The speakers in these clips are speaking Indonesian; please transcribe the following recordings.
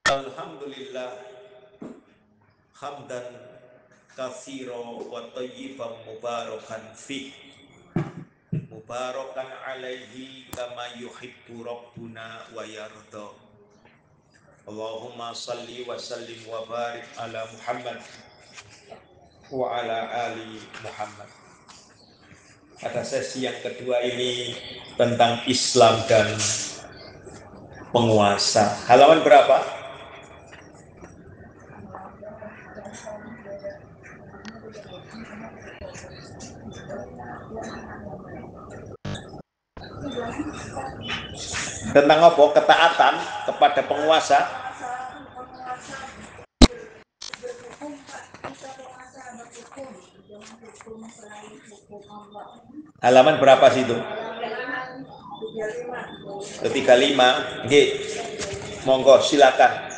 Alhamdulillah hamdan katsiro wa thayyiban mubarakan fi mubarakan alaihi kama yuhibbu rabbuna wa yarda. Allahumma salli wa sallim wa barik ala Muhammad wa ala ali Muhammad. Pada sesi yang kedua ini tentang Islam dan penguasa. Halaman berapa? Tentang apa? Ketaatan kepada penguasa. Halaman berapa situ? 35. Nggih. Monggo silakan.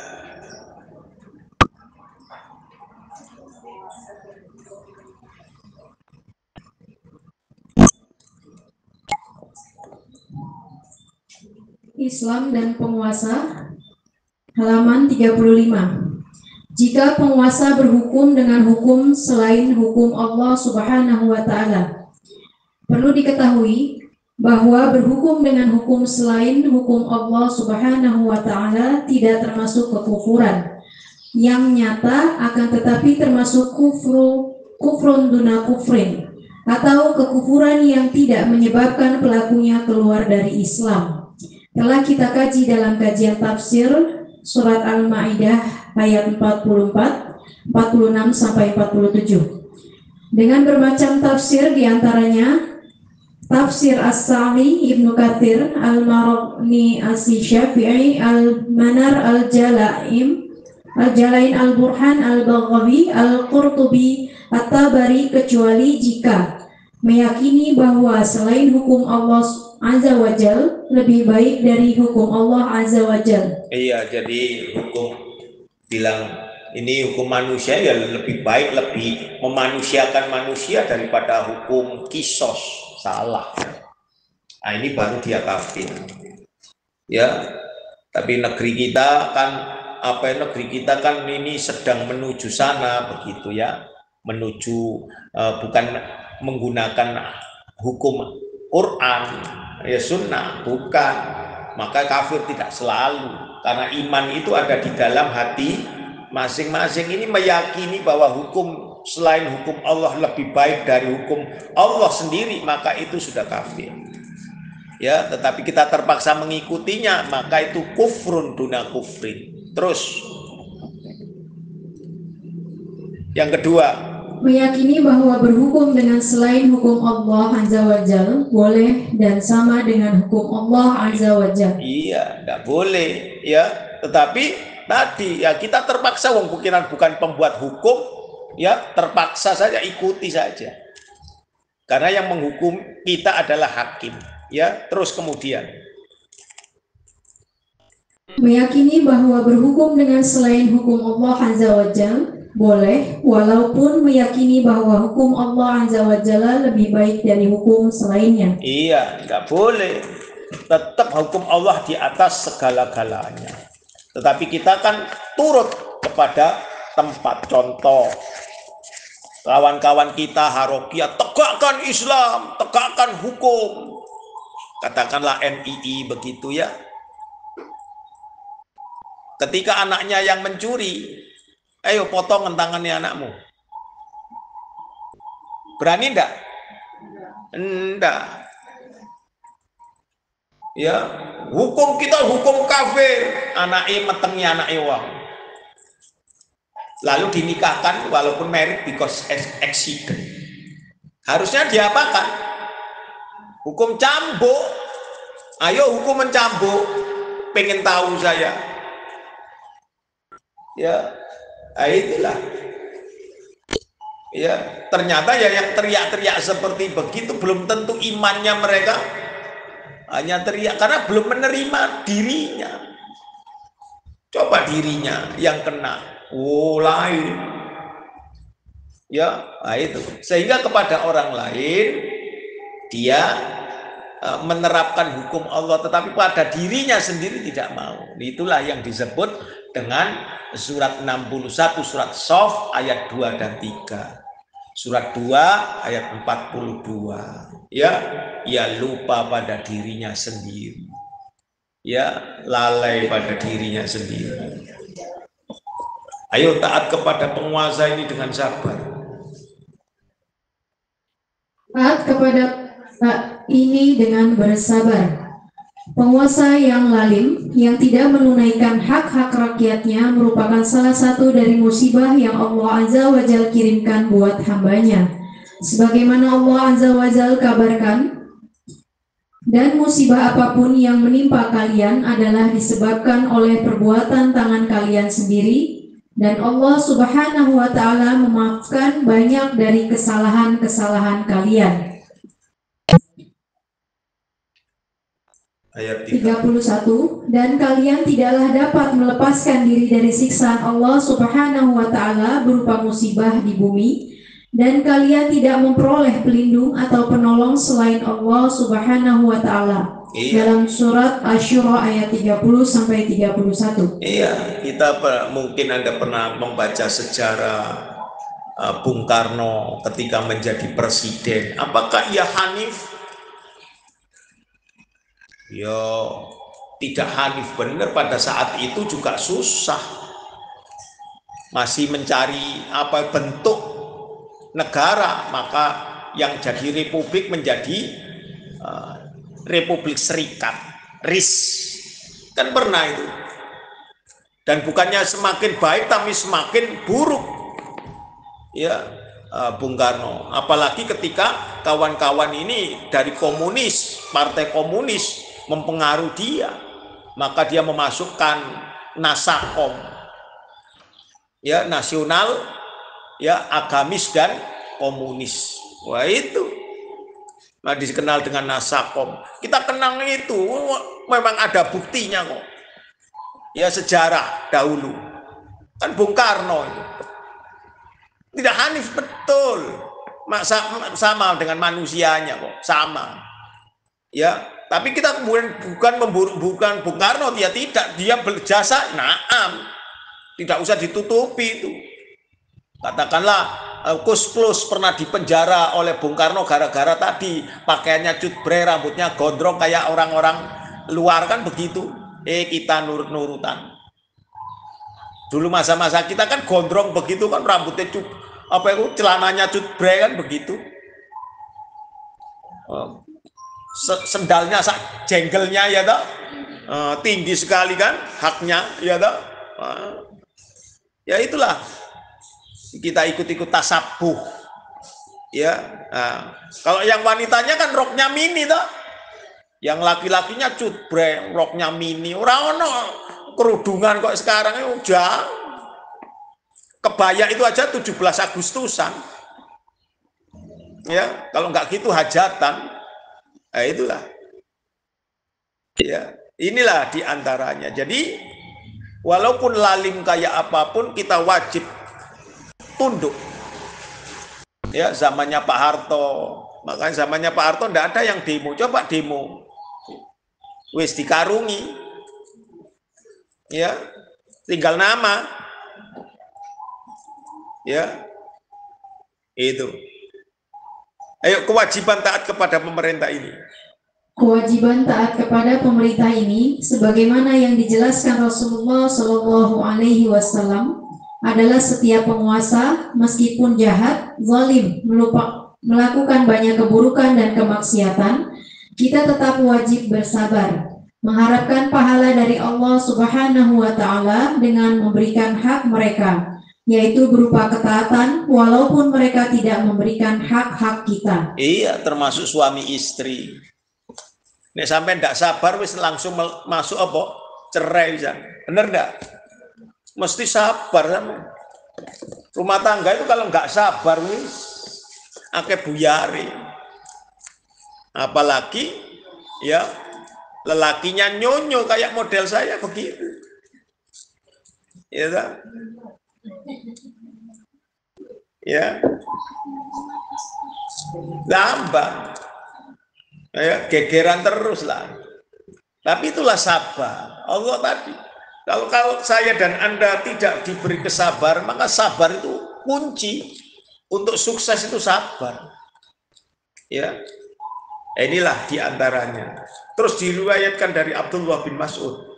Islam dan penguasa, halaman 35. Jika penguasa berhukum dengan hukum selain hukum Allah Subhanahu wa Ta'ala, perlu diketahui bahwa berhukum dengan hukum selain hukum Allah Subhanahu wa Ta'ala tidak termasuk kekufuran yang nyata, akan tetapi termasuk kufrun duna kufrin, atau kekufuran yang tidak menyebabkan pelakunya keluar dari Islam. Telah kita kaji dalam kajian tafsir surat Al-Maidah ayat 44, 46 sampai 47. Dengan bermacam tafsir, diantaranya tafsir As-Sa'di, Ibnu Katsir, Al-Maragni, As-Syafi'i, Al-Manar, Al-Jalain, Al-Burhan, Al-Baghawi, Al-Qurtubi, At-Tabari, kecuali jika meyakini bahwa selain hukum Allah Azza wa Jal lebih baik dari hukum Allah Azza wa Jal. Iya, jadi hukum bilang ini hukum manusia ya lebih baik, lebih memanusiakan manusia daripada hukum kisos, salah. Nah, ini baru dia kafir. Ya, tapi negeri kita kan ini sedang menuju sana begitu ya, menuju bukan menggunakan hukum Quran ya sunnah, bukan. Maka kafir tidak selalu, karena iman itu ada di dalam hati masing-masing. Ini meyakini bahwa hukum selain hukum Allah lebih baik dari hukum Allah sendiri, maka itu sudah kafir ya. Tetapi kita terpaksa mengikutinya, maka itu kufrun duna kufrin. Terus yang kedua, meyakini bahwa berhukum dengan selain hukum Allah Azza wa Jal boleh dan sama dengan hukum Allah Azza wa Jal. Iya, nggak boleh ya. Tetapi tadi ya kita terpaksa, wong bukan pembuat hukum ya, terpaksa saja ikuti saja. Karena yang menghukum kita adalah hakim ya. Terus kemudian meyakini bahwa berhukum dengan selain hukum Allah Azza wa Jal boleh, walaupun meyakini bahwa hukum Allah Azza wa Jalla lebih baik dari hukum selainnya. Iya, nggak boleh. Tetap hukum Allah di atas segala-galanya. Tetapi kita kan turut kepada tempat. Contoh, kawan-kawan kita Harokiyah, tegakkan Islam, tegakkan hukum. Katakanlah NII begitu ya. Ketika anaknya yang mencuri, ayo potong tangannya anakmu. Berani enggak? Enggak. Ya, hukum kita hukum kafir. Anaknya metengnya anaknya wong. Lalu dinikahkan walaupun married because accident. Harusnya diapakan? Hukum cambuk. Ayo hukum mencambuk. Pengen tahu saya. Ya. Nah, itulah ya, ternyata ya yang teriak-teriak seperti begitu belum tentu imannya mereka, hanya teriak karena belum menerima dirinya. Coba dirinya yang kena, lain ya. Nah, itu sehingga kepada orang lain dia menerapkan hukum Allah, tetapi pada dirinya sendiri tidak mau. Itulah yang disebut dengan surat 61, surat Shaf ayat 2 dan 3. Surat 2 ayat 42. Ya lupa pada dirinya sendiri. Ya, lalai pada dirinya sendiri. Ayo taat kepada penguasa ini dengan sabar. Taat kepada ini dengan bersabar. Penguasa yang lalim, yang tidak menunaikan hak-hak rakyatnya merupakan salah satu dari musibah yang Allah Azza wa Jalla kirimkan buat hambanya. Sebagaimana Allah Azza wa Jalla kabarkan, dan musibah apapun yang menimpa kalian adalah disebabkan oleh perbuatan tangan kalian sendiri, dan Allah Subhanahu wa Ta'ala memaafkan banyak dari kesalahan-kesalahan kalian. Ayat 31. Dan kalian tidaklah dapat melepaskan diri dari siksaan Allah Subhanahu wa Ta'ala berupa musibah di bumi, dan kalian tidak memperoleh pelindung atau penolong selain Allah Subhanahu wa Ta'ala. Dalam surat Asy-Syura ayat 30 sampai 31. Iya, mungkin Anda pernah membaca sejarah Bung Karno ketika menjadi presiden. Apakah ia hanif? Ya, tidak hanif benar. Pada saat itu juga susah, masih mencari bentuk negara, maka yang jadi republik menjadi Republik Serikat, RIS, kan pernah itu. Dan bukannya semakin baik tapi semakin buruk, ya, Bung Karno. Apalagi ketika kawan-kawan ini dari komunis, partai komunis mempengaruhi dia, maka dia memasukkan Nasakom, ya, nasional, ya, agamis dan komunis. Wah, itu dikenal dengan Nasakom. Kita kenang itu, memang ada buktinya kok. Ya, sejarah dahulu kan Bung Karno itu tidak hanif, betul, sama dengan manusianya kok, sama, ya. Tapi kita kemudian bukan Bung Karno, dia tidak, dia berjasa, naam, tidak usah ditutupi itu. Katakanlah Kus Plus pernah dipenjara oleh Bung Karno gara-gara tadi pakaiannya cutbre, rambutnya gondrong kayak orang-orang luar, kan begitu. Kita nurut-nurutan. Dulu masa-masa kita kan gondrong begitu kan, rambutnya celananya cutbre kan begitu. Sendalnya jenggelnya, ya toh, tinggi sekali kan, haknya, ya toh. Ya itulah, kita ikut-ikut tasabuh, ya. Kalau yang wanitanya kan roknya mini toh, yang laki-lakinya cutbre, roknya mini. Ora ono kerudungan kok sekarang, udah kebaya itu aja 17 Agustusan, ya. Kalau nggak gitu hajatan. Itulah, ya, inilah diantaranya. Jadi walaupun lalim kayak apapun, kita wajib tunduk. Ya, zamannya Pak Harto, makanya zamannya Pak Harto enggak ada yang demo. Coba demo, wis dikarungi, ya, tinggal nama, ya, itu. Ayo, kewajiban taat kepada pemerintah ini. Kewajiban taat kepada pemerintah ini, sebagaimana yang dijelaskan Rasulullah Shallallahu Alaihi Wasallam, adalah setiap penguasa, meskipun jahat, zalim, melakukan banyak keburukan dan kemaksiatan, kita tetap wajib bersabar, mengharapkan pahala dari Allah Subhanahu wa Ta'ala dengan memberikan hak mereka, yaitu berupa ketaatan, walaupun mereka tidak memberikan hak-hak kita. Iya, termasuk suami istri. Nek sampai ndak sabar, wis langsung masuk apa? Cerai bisa. Bener ndak? Mesti sabar sama. Rumah tangga itu kalau nggak sabar wis akeh buyari. Apalagi, ya, lelakinya nyonyo kayak model saya begitu. Ya, tak? Ya, lambat. Ya, gegeran terus lah. Tapi itulah sabar. Allah tadi. Kalau saya dan Anda tidak diberi kesabar, maka sabar itu kunci untuk sukses itu sabar. Ya, inilah diantaranya. Terus diriwayatkan dari Abdullah bin Mas'ud.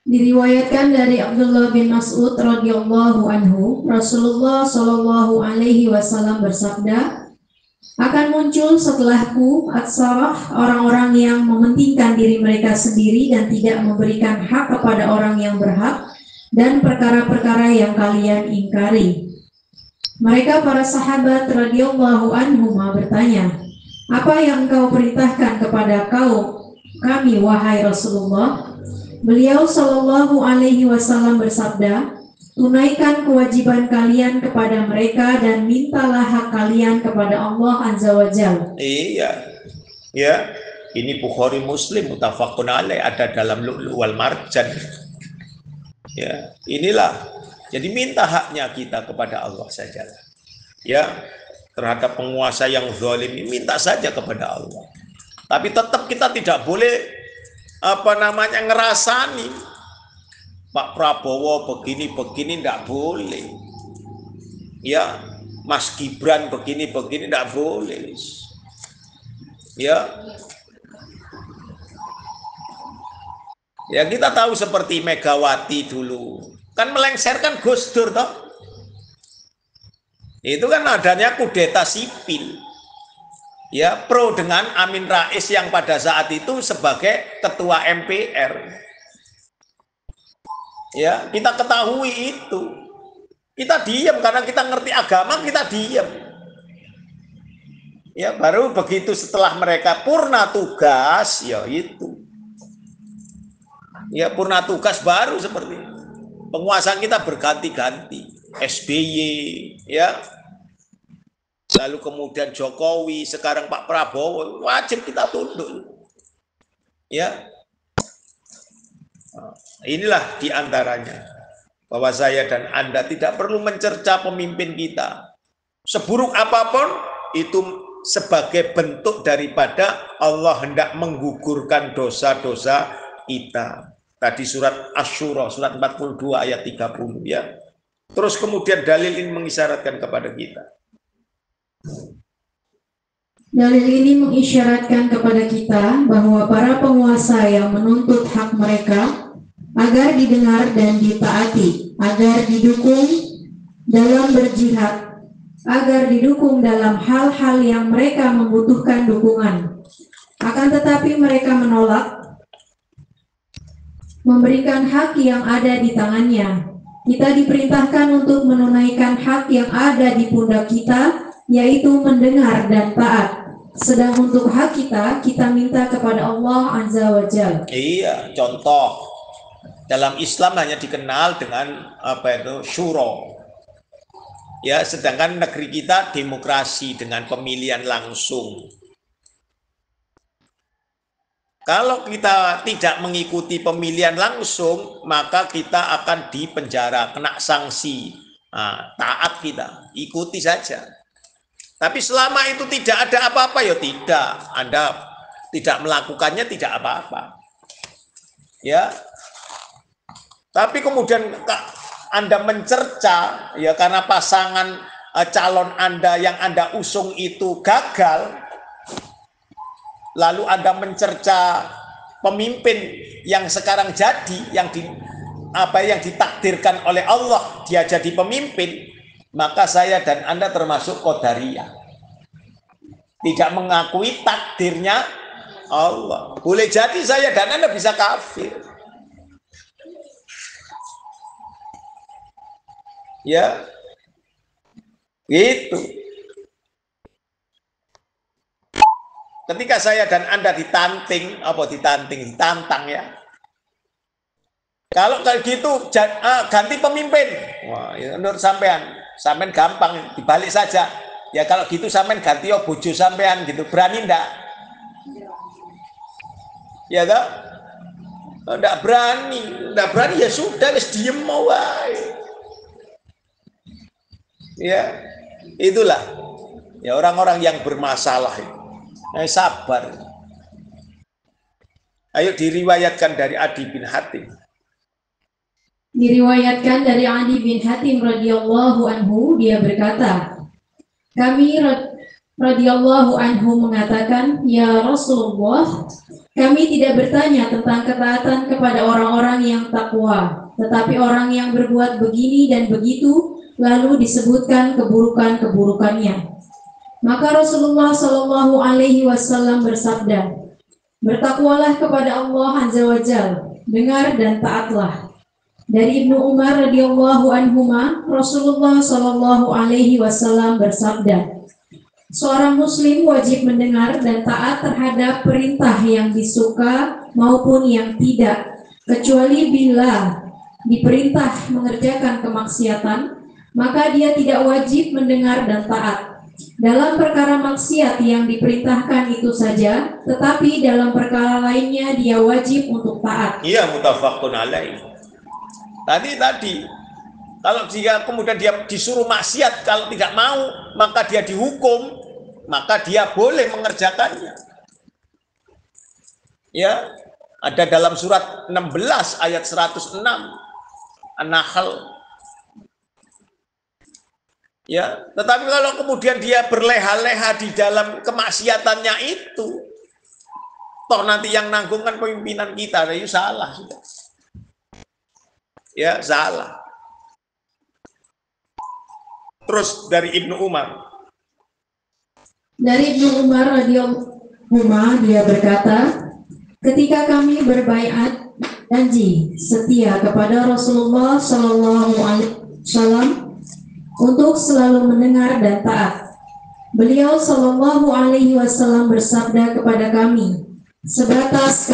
Diriwayatkan dari Abdullah bin Mas'ud radhiyallahu anhu, Rasulullah shallallahu alaihi wasallam bersabda, akan muncul setelahku atsarah orang-orang yang mementingkan diri mereka sendiri dan tidak memberikan hak kepada orang yang berhak dan perkara-perkara yang kalian ingkari. Mereka para sahabat radhiyallahu anhum bertanya, apa yang engkau perintahkan kepada kami wahai Rasulullah? Beliau Shallallahu Alaihi Wasallam bersabda, tunaikan kewajiban kalian kepada mereka dan mintalah hak kalian kepada Allah Azza wa Jalla. Iya, ya, ini Bukhari Muslim muttafaqun alaih, ada dalam Lu'lu' wal Marjan. Ya, inilah. Jadi minta haknya kita kepada Allah saja. Ya, terhadap penguasa yang zalim ini minta saja kepada Allah. Tapi tetap kita tidak boleh ngerasani Pak Prabowo begini tidak boleh. Ya, Mas Gibran begini tidak boleh. Ya. Ya, kita tahu seperti Megawati dulu. Kan melengsarkan Gus Dur toh. Itu kan adanya kudeta sipil. Ya, pro dengan Amin Rais yang pada saat itu sebagai ketua MPR. Ya, kita ketahui itu. Kita diam karena kita ngerti agama, kita diam. Ya, baru begitu setelah mereka purna tugas, ya itu. Ya, purna tugas baru seperti itu. Penguasa kita berganti-ganti. SBY, ya. Lalu kemudian Jokowi, sekarang Pak Prabowo, wajib kita tunduk. Ya, inilah diantaranya bahwa saya dan Anda tidak perlu mencerca pemimpin kita. Seburuk apapun itu sebagai bentuk daripada Allah hendak menggugurkan dosa-dosa kita. Tadi surat Asy-Syura, surat 42 ayat 30 ya. Terus kemudian dalil ini mengisyaratkan kepada kita. Dalil ini mengisyaratkan kepada kita bahwa para penguasa yang menuntut hak mereka agar didengar dan ditaati, agar didukung dalam berjihad, agar didukung dalam hal-hal yang mereka membutuhkan dukungan. Akan tetapi mereka menolak memberikan hak yang ada di tangannya. Kita diperintahkan untuk menunaikan hak yang ada di pundak kita, yaitu mendengar dan taat. Sedang untuk hak kita minta kepada Allah Azza wa Jalla. Iya, contoh dalam Islam hanya dikenal dengan syuro. Ya, sedangkan negeri kita demokrasi dengan pemilihan langsung. Kalau kita tidak mengikuti pemilihan langsung, maka kita akan dipenjara, kena sanksi. Nah, taat kita, ikuti saja. Tapi selama itu tidak ada apa-apa, ya tidak. Anda tidak melakukannya, tidak apa-apa. Ya. Tapi kemudian Anda mencerca, ya karena pasangan calon Anda yang Anda usung itu gagal, lalu Anda mencerca pemimpin yang sekarang jadi, yang ditakdirkan oleh Allah, dia jadi pemimpin, maka saya dan Anda termasuk Qadariyah. Tidak mengakui takdirnya Allah. Boleh jadi saya dan Anda bisa kafir. Ya. Gitu. Ketika saya dan Anda ditantang ya. Kalau kayak gitu ganti pemimpin. Wah, ya, menurut sampean gampang, dibalik saja. Ya kalau gitu sampean ganti bojo sampean gitu. Berani enggak? Ya toh? Enggak berani ya sudah, wis diem wae. Ya, itulah ya orang-orang yang bermasalah itu. Sabar. Ayo diriwayatkan dari Adi bin Hatim. Diriwayatkan dari Adi bin Hatim radhiyallahu anhu, dia berkata, kami radhiyallahu anhu mengatakan, ya Rasulullah, kami tidak bertanya tentang ketaatan kepada orang-orang yang takwa, tetapi orang yang berbuat begini dan begitu, lalu disebutkan keburukan-keburukannya. Maka Rasulullah Shallallahu Alaihi Wasallam bersabda, bertakwalah kepada Allah Azza wa Jalla, dengar dan taatlah. Dari Ibnu Umar radhiyallahu anhuma, Rasulullah Shallallahu Alaihi Wasallam bersabda, seorang muslim wajib mendengar dan taat terhadap perintah yang disuka maupun yang tidak, kecuali bila diperintah mengerjakan kemaksiatan, maka dia tidak wajib mendengar dan taat. Dalam perkara maksiat yang diperintahkan itu saja, tetapi dalam perkara lainnya dia wajib untuk taat. Iya, muttafaqun alaih. Tadi kalau dia kemudian dia disuruh maksiat, kalau tidak mau maka dia dihukum, maka dia boleh mengerjakannya. Ya, ada dalam surat 16 ayat 106 An-Nahl. Ya, tetapi kalau kemudian dia berleha-leha di dalam kemaksiatannya itu, toh nanti yang nanggung kan pemimpinan kita, itu salah sudah. Ya, salah. Terus dari Ibnu Umar. Dari Ibnu Umar radhiyallahu anhu, dia berkata, ketika kami berbaiat janji setia kepada Rasulullah Shallallahu Alaihi Wasallam untuk selalu mendengar dan taat, beliau Shallallahu Alaihi Wasallam bersabda kepada kami, sebatas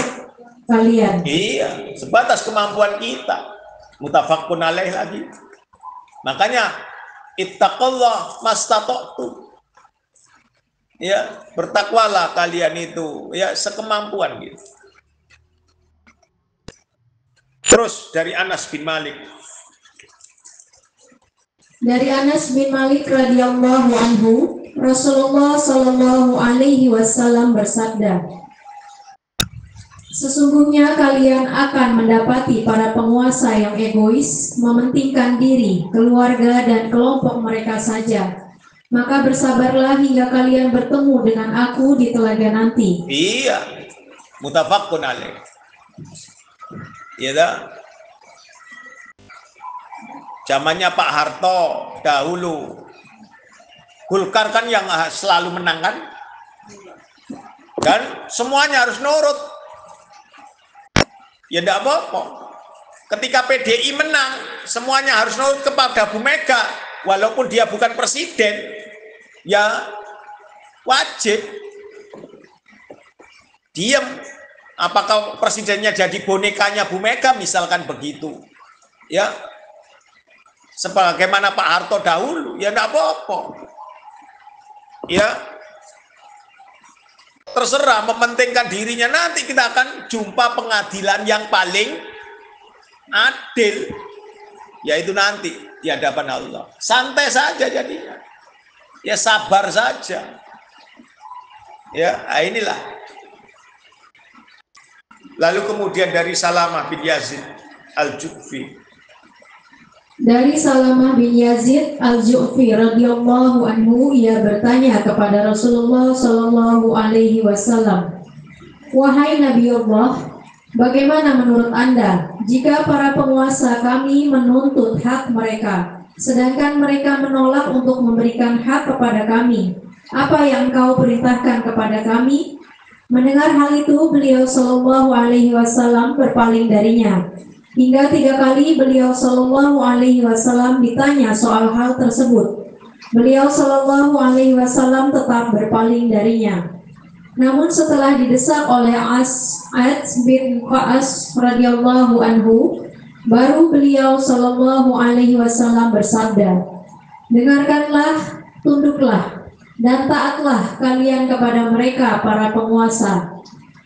kalian. Iya, sebatas kemampuan kita. Muttafaqun alaih lagi. Makanya ittaqullah mastata'tu. Ya, bertakwalah kalian itu ya sekemampuan gitu. Terus dari Anas bin Malik. Dari Anas bin Malik radhiyallahu anhu, Rasulullah Shallallahu Alaihi Wasallam bersabda, sesungguhnya kalian akan mendapati para penguasa yang egois, mementingkan diri, keluarga dan kelompok mereka saja. Maka bersabarlah hingga kalian bertemu dengan aku di telaga nanti. Iya, muttafaqun alaih. Iya dah. Zamannya Pak Harto dahulu, Golkar kan yang selalu menang kan, dan semuanya harus nurut. Ya tidak apa-apa. Ketika PDI menang, semuanya harus nurut kepada Bu Mega, walaupun dia bukan presiden, ya wajib diam. Apakah presidennya jadi bonekanya Bu Mega, misalkan begitu, ya. Sebagaimana Pak Harto dahulu, ya tidak apa-apa. Ya, terserah mementingkan dirinya. Nanti kita akan jumpa pengadilan yang paling adil, yaitu nanti di hadapan Allah. Santai saja jadinya. Ya sabar saja. Ya, inilah. Lalu kemudian dari Salamah bin Yazid Al-Ju'fi. Dari Salamah bin Yazid Al-Ju'fi radhiyallahu anhu, ia bertanya kepada Rasulullah Shallallahu Alaihi Wasallam, wahai Nabi Allah, bagaimana menurut Anda jika para penguasa kami menuntut hak mereka, sedangkan mereka menolak untuk memberikan hak kepada kami? Apa yang engkau perintahkan kepada kami? Mendengar hal itu, beliau Shallallahu Alaihi Wasallam berpaling darinya. Hingga 3 kali beliau Shallallahu Alaihi Wasallam ditanya soal hal tersebut. Beliau Shallallahu Alaihi Wasallam tetap berpaling darinya. Namun setelah didesak oleh As'ad bin Qa'as radhiyallahu anhu, baru beliau Shallallahu Alaihi Wasallam bersabda, dengarkanlah, tunduklah, dan taatlah kalian kepada mereka para penguasa.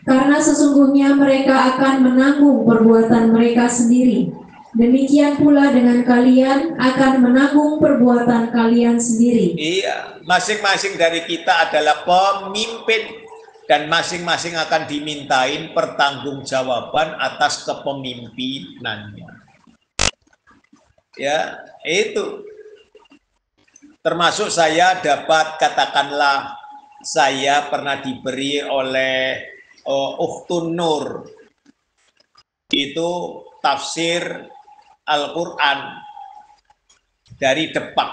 Karena sesungguhnya mereka akan menanggung perbuatan mereka sendiri. Demikian pula dengan kalian akan menanggung perbuatan kalian sendiri. Iya, masing-masing dari kita adalah pemimpin. dan masing-masing akan dimintain pertanggungjawaban atas kepemimpinannya. Ya, itu. Termasuk saya dapat, katakanlah, saya pernah diberi oleh Ukhtun Nur itu tafsir Al-Quran dari Depak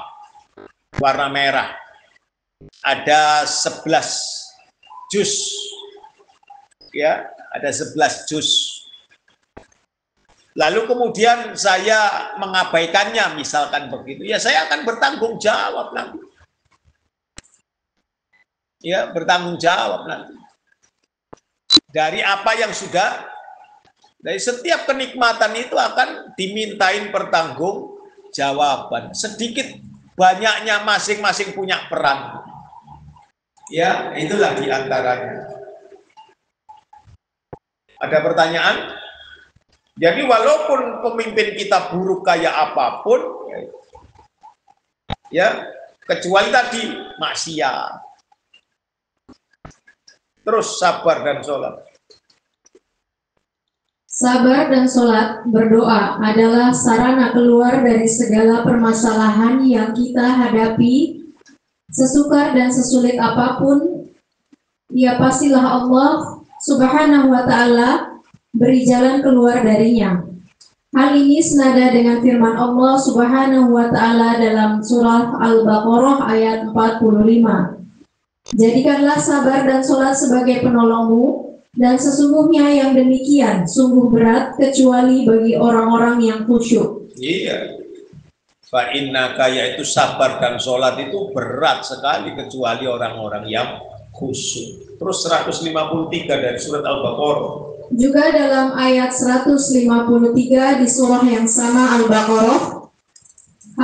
warna merah, ada 11 juz, ya, ada 11 juz. Lalu kemudian saya mengabaikannya, misalkan begitu, ya saya akan bertanggung jawab nanti. Ya, bertanggung jawab nanti. Dari apa yang sudah, dari setiap kenikmatan itu akan dimintain pertanggung jawaban. Sedikit banyaknya masing-masing punya peran. Ya, itulah diantaranya. Ada pertanyaan? Jadi walaupun pemimpin kita buruk kayak apapun, ya, kecuali tadi maksiat. Terus sabar dan sholat. Sabar dan sholat, berdoa adalah sarana keluar dari segala permasalahan yang kita hadapi, sesukar dan sesulit apapun. Ya pastilah Allah Subhanahu wa Ta'ala beri jalan keluar darinya. Hal ini senada dengan firman Allah Subhanahu wa Ta'ala dalam surah Al-Baqarah ayat 45. Jadikanlah sabar dan sholat sebagai penolongmu, dan sesungguhnya yang demikian sungguh berat kecuali bagi orang-orang yang khusyuk. Iya. Fa innaka, yaitu sabar dan sholat itu berat sekali kecuali orang-orang yang khusyuk. Terus 153 dari surat Al-Baqarah. Juga dalam ayat 153 di surah yang sama Al-Baqarah,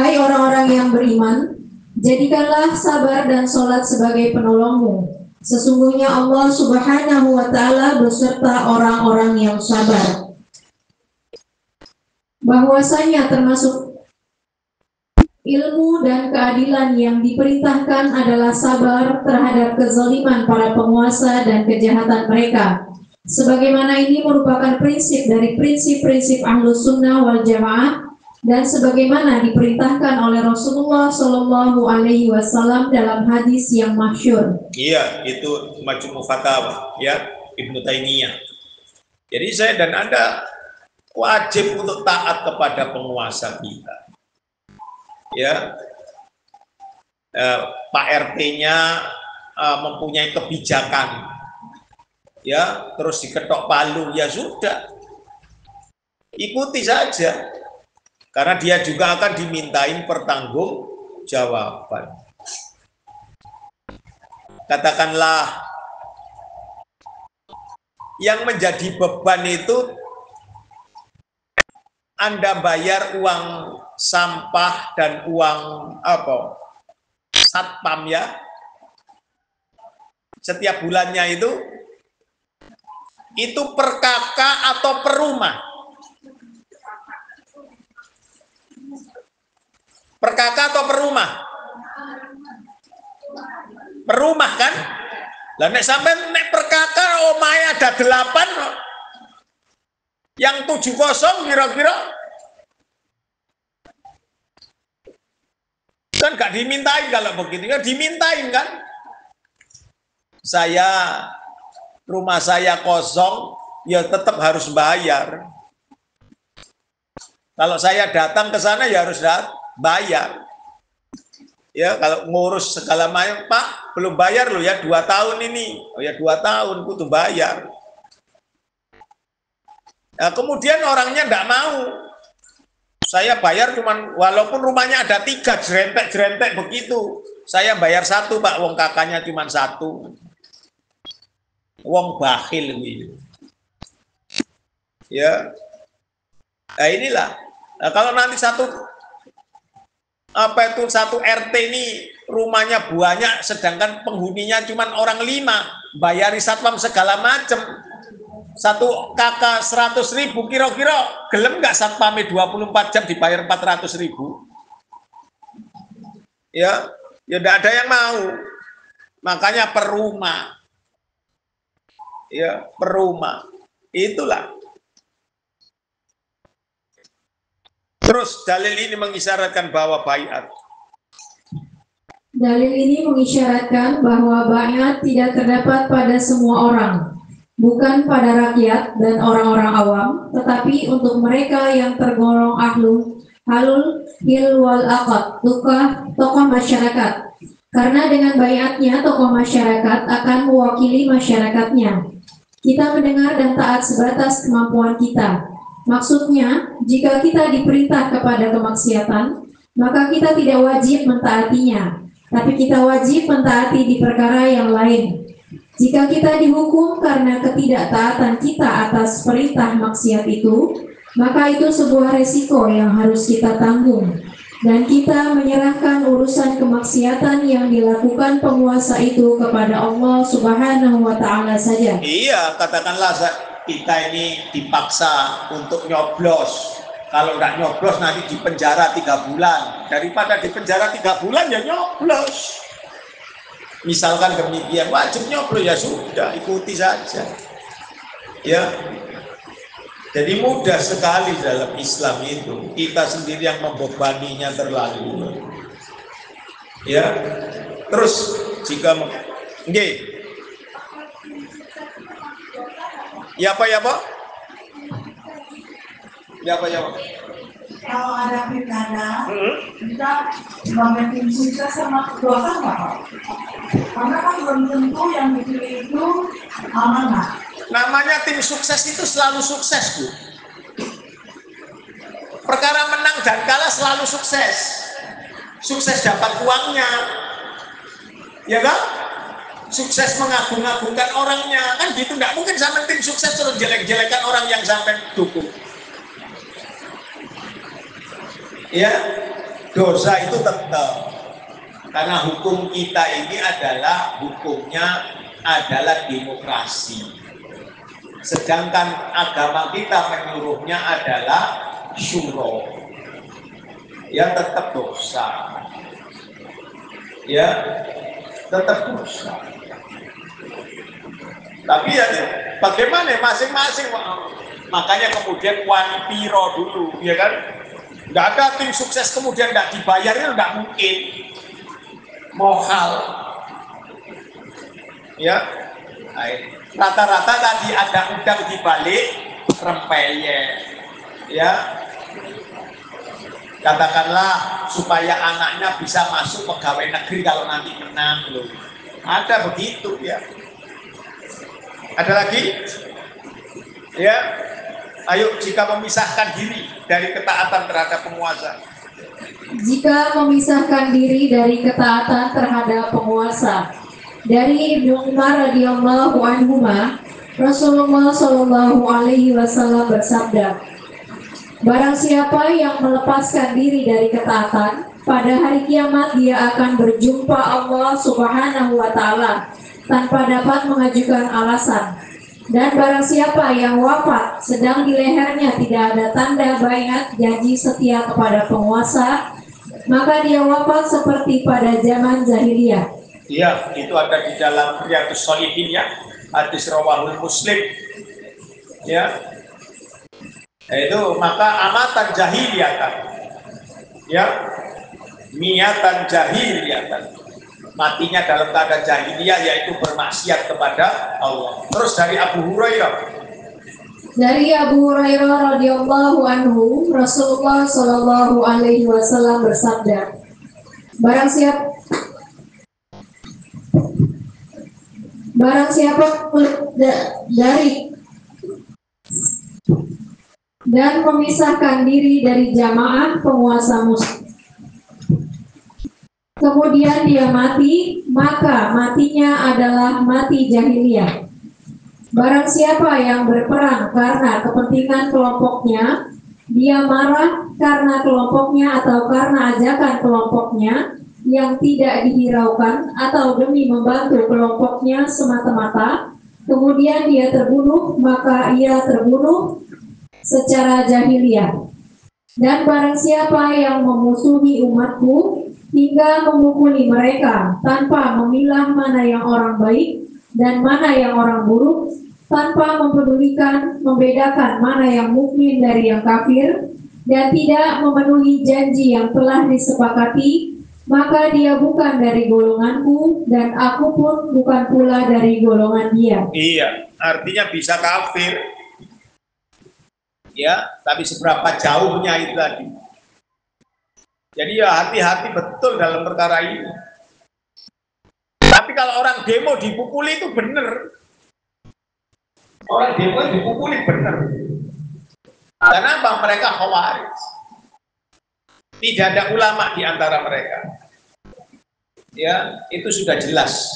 hai orang-orang yang beriman, jadikanlah sabar dan sholat sebagai penolongmu. Sesungguhnya Allah Subhanahu wa Ta'ala beserta orang-orang yang sabar. Bahwasanya termasuk ilmu dan keadilan yang diperintahkan adalah sabar terhadap kezaliman para penguasa dan kejahatan mereka. Sebagaimana ini merupakan prinsip dari prinsip-prinsip Ahlus Sunnah wal Jamaah, dan sebagaimana diperintahkan oleh Rasulullah Shallallahu Alaihi Wasallam dalam hadis yang masyhur. Iya, itu Majmu' Fatawa, ya, Ibnu Taimiyah. Jadi saya dan Anda wajib untuk taat kepada penguasa kita. Ya, Pak RT-nya mempunyai kebijakan, ya, terus diketok palu, ya sudah, ikuti saja, karena dia juga akan dimintain pertanggungjawaban. Katakanlah yang menjadi beban itu Anda bayar uang sampah dan uang apa, satpam, ya, setiap bulannya itu per kakak atau per rumah? Per kakak atau per rumah? Per rumah kan? Lah nek sampai nek per kakak omahe ada 8, yang 7 kosong kira-kira kan gak dimintain. Kalau begitu ya dimintain kan? Rumah saya kosong, ya tetap harus bayar. Kalau saya datang ke sana ya harus bayar. Ya, kalau ngurus segala macam, Pak, belum bayar loh ya, 2 tahun ini. Oh ya 2 tahun, kudu bayar. Nah, kemudian orangnya enggak mau. Saya bayar cuman, walaupun rumahnya ada 3, jerentek begitu. Saya bayar 1, Pak, wong kakaknya cuman 1. Wong bakhil gitu. Ya. Nah inilah. Nah, kalau nanti satu RT ini rumahnya banyak, sedangkan penghuninya cuma orang 5, bayari satpam segala macam. Satu kakak 100.000, kira-kira gelem nggak satpamnya 24 jam dibayar 400.000? Ya, ya tidak ada yang mau. Makanya per rumah. ya perumah. Itulah. Terus dalil ini mengisyaratkan bahwa baiat. Dalil ini mengisyaratkan bahwa baiat tidak terdapat pada semua orang, bukan pada rakyat dan orang-orang awam, tetapi untuk mereka yang tergolong halul hil wal aqad, tokoh masyarakat. Karena dengan baiatnya tokoh masyarakat akan mewakili masyarakatnya. Kita mendengar dan taat sebatas kemampuan kita. Maksudnya, jika kita diperintah kepada kemaksiatan, maka kita tidak wajib mentaatinya, tapi kita wajib mentaati di perkara yang lain. Jika kita dihukum karena ketidaktaatan kita atas perintah maksiat itu, maka itu sebuah resiko yang harus kita tanggung. Dan kita menyerahkan urusan kemaksiatan yang dilakukan penguasa itu kepada Allah Subhanahu wa Ta'ala saja. Iya, katakanlah kita ini dipaksa untuk nyoblos. Kalau nggak nyoblos nanti di penjara 3 bulan. Daripada di penjara 3 bulan ya nyoblos. Misalkan demikian, wajib nyoblos ya sudah, ikuti saja. Ya. Jadi mudah sekali dalam Islam itu. Kita sendiri yang membebaninya terlalu. Ya. Terus jika ya Pak? Kalau ada pilkada, kita sebagai tim sukses sama ketua nggak Pak? Karena kan belum tentu yang dipilih itu amanah. Namanya tim sukses itu selalu sukses, Bu. Perkara menang dan kalah selalu sukses. Sukses dapat uangnya. Ya kan? Sukses mengagung-agungkan orangnya. Kan gitu, nggak mungkin sama tim sukses terus jelek-jelekan orang yang sampai dukung. Ya, dosa itu tetap. Karena hukum kita ini adalah hukumnya adalah demokrasi. Sedangkan agama kita menyuruhnya adalah syuro. Ya tetap dosa. Ya tetap dosa. Tapi ya bagaimana masing-masing. Makanya kemudian wanpiro dulu, ya kan? Nggak ada tim sukses kemudian nggak dibayar, itu nggak mungkin. Mohal. Ya. Rata-rata tadi ada udang di balik rempeyek. Ya. Katakanlah supaya anaknya bisa masuk pegawai negeri kalau nanti menang loh. Ada begitu ya. Ada lagi? Ya. Ayo, jika memisahkan diri dari ketaatan terhadap penguasa. Jika memisahkan diri dari ketaatan terhadap penguasa. Dari Ibnu Umar radhiyallahu anhuma, Rasulullah shallallahu alaihi wasallam bersabda, barang siapa yang melepaskan diri dari ketaatan, pada hari kiamat dia akan berjumpa Allah Subhanahu wa Ta'ala tanpa dapat mengajukan alasan. Dan barang siapa yang wafat sedang di lehernya tidak ada tanda baiat janji setia kepada penguasa, maka dia wafat seperti pada zaman jahiliyah. Iya, itu ada di dalam Riyadhus Shalihin ya, hadis rawahul Muslim. Ya. Itu maka amatan jahiliyatan. Ya. Niatan jahiliyatan. Matinya dalam keadaan jahiliyah, yaitu bermaksiat kepada Allah. Terus dari Abu Hurairah. Dari Abu Hurairah radhiyallahu anhu, Rasulullah shallallahu alaihi wasallam bersabda, barang siapa dari dan memisahkan diri dari jamaah penguasa muslim, kemudian dia mati, maka matinya adalah mati jahiliyah. Barang siapa yang berperang karena kepentingan kelompoknya, dia marah karena kelompoknya atau karena ajakan kelompoknya yang tidak dihiraukan atau demi membantu kelompoknya semata-mata, kemudian dia terbunuh, maka ia terbunuh secara jahiliyah. Dan barang siapa yang memusuhi umatku hingga memukuli mereka tanpa memilah mana yang orang baik dan mana yang orang buruk, tanpa membedakan mana yang mukmin dari yang kafir, dan tidak memenuhi janji yang telah disepakati, maka dia bukan dari golonganku, dan aku pun bukan pula dari golongan dia. Iya, artinya bisa kafir. Ya, tapi seberapa jauhnya itu tadi. Jadi ya hati-hati betul dalam perkara ini. Tapi kalau orang demo dipukuli itu benar. Orang demo dipukuli benar. Kenapa? Mereka khawarij. Tidak ada ulama di antara mereka. Ya, itu sudah jelas.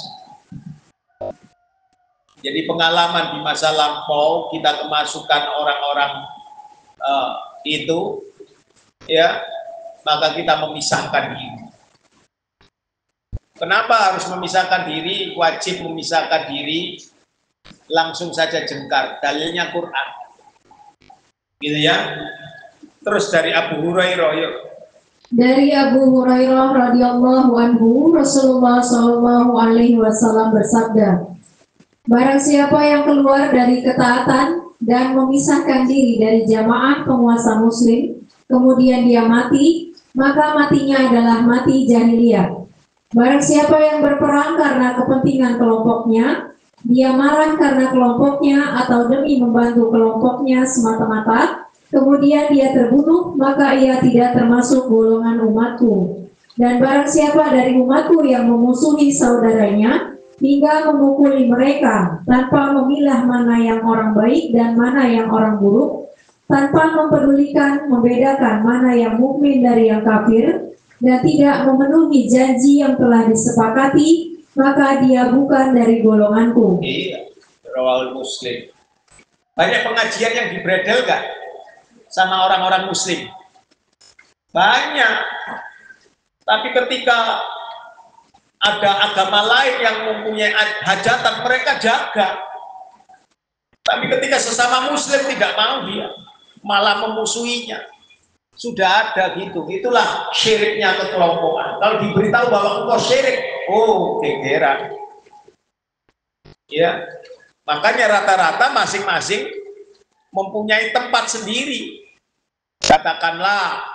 Jadi pengalaman di masa lampau kita kemasukan orang-orang itu, ya, maka kita memisahkan diri. Kenapa harus memisahkan diri? Wajib memisahkan diri. Langsung saja jengkar. Dalilnya Quran. Gitu ya. Terus dari Abu Hurairah, yuk. Dari Abu Hurairah radhiyallahu anhu, Rasulullah Shallallahu alaihi wasallam bersabda, barang siapa yang keluar dari ketaatan dan memisahkan diri dari jamaah penguasa muslim, kemudian dia mati, maka matinya adalah mati jahiliyah. Barang siapa yang berperang karena kepentingan kelompoknya, dia marah karena kelompoknya atau demi membantu kelompoknya semata-mata, kemudian dia terbunuh, maka ia tidak termasuk golongan umatku. Dan barang siapa dari umatku yang memusuhi saudaranya hingga memukuli mereka tanpa memilah mana yang orang baik dan mana yang orang buruk, tanpa membedakan mana yang mukmin dari yang kafir, dan tidak memenuhi janji yang telah disepakati, maka dia bukan dari golonganku. Iya, rawal Muslim. Banyak pengajian yang dibredel gak sama orang-orang muslim? Banyak. Tapi ketika ada agama lain yang mempunyai hajatan, mereka jaga. Tapi ketika sesama muslim tidak mau, dia malah memusuhinya. Sudah ada gitu. Itulah syiriknya kekelompokan. Kalau diberitahu bahwa engkau syirik, oh gegeran. Ya, makanya rata-rata masing-masing mempunyai tempat sendiri. Katakanlah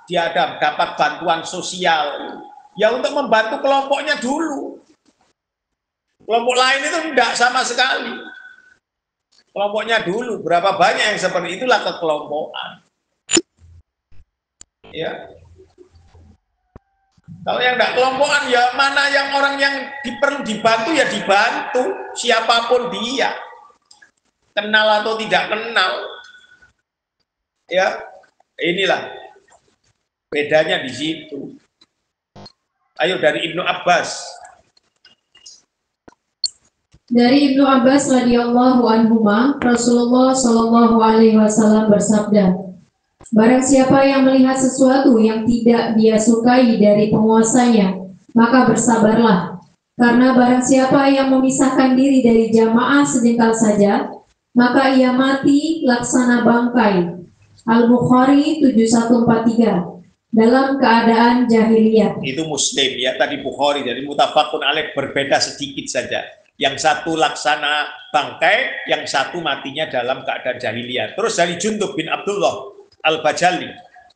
dia dapat bantuan sosial, ya untuk membantu kelompoknya dulu. Kelompok lain itu tidak sama sekali. Kelompoknya dulu. Berapa banyak yang seperti itulah kekelompokan. Ya. Kalau yang tidak kelompokan, ya mana yang orang yang perlu dibantu ya dibantu, siapapun dia, kenal atau tidak kenal. Ya, inilah bedanya di situ. Ayo dari Ibnu Abbas. Dari Ibnu Abbas radhiyallahu anhuma, Rasulullah Shallallahu alaihi wasallam bersabda, barang siapa yang melihat sesuatu yang tidak dia sukai dari penguasanya, maka bersabarlah. Karena barang siapa yang memisahkan diri dari jamaah sejengkal saja, maka ia mati laksana bangkai. Al-Bukhari 7143. Dalam keadaan jahiliyah. Itu Muslim ya, tadi Bukhari, jadi mutafakun alaih, berbeda sedikit saja. Yang satu laksana bangkai, yang satu matinya dalam keadaan jahiliyah. Terus dari Jundub bin Abdullah Al-Bajali.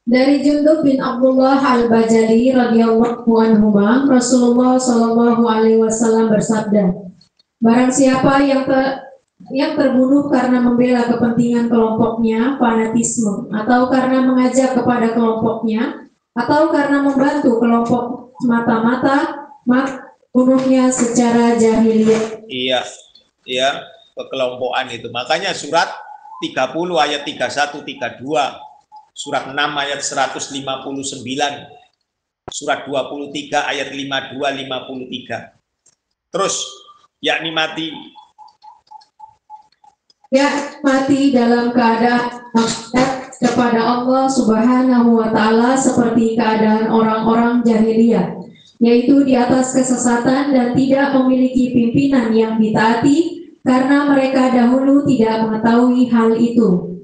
Dari Jundub bin Abdullah Al-Bajali radhiyallahu anhu, Rasulullah Shallallahu alaihi wasallam bersabda, barang siapa yang terbunuh karena membela kepentingan kelompoknya, fanatisme, atau karena mengajak kepada kelompoknya, atau karena membantu kelompok semata-mata, maka bunuhnya secara jahiliyah. Iya, iya, kekelompokan itu. Makanya surat 30 ayat 31, 32, surat 6 ayat 159, surat 23 ayat 52, 53. Terus, yakni mati. Ya, mati dalam keadaan maksiat kepada Allah Subhanahu wa Ta'ala seperti keadaan orang-orang jahiliyah, yaitu di atas kesesatan dan tidak memiliki pimpinan yang ditaati karena mereka dahulu tidak mengetahui hal itu.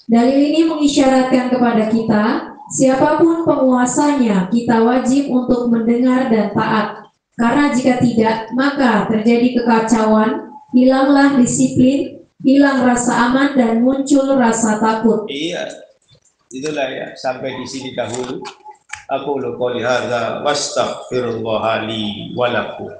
Dalil ini mengisyaratkan kepada kita, siapapun penguasanya, kita wajib untuk mendengar dan taat. Karena jika tidak, maka terjadi kekacauan, hilanglah disiplin, hilang rasa aman dan muncul rasa takut. Iya, itulah ya, sampai di sini dahulu. Aku qouli hadza wastaghfirullah li wa lakum.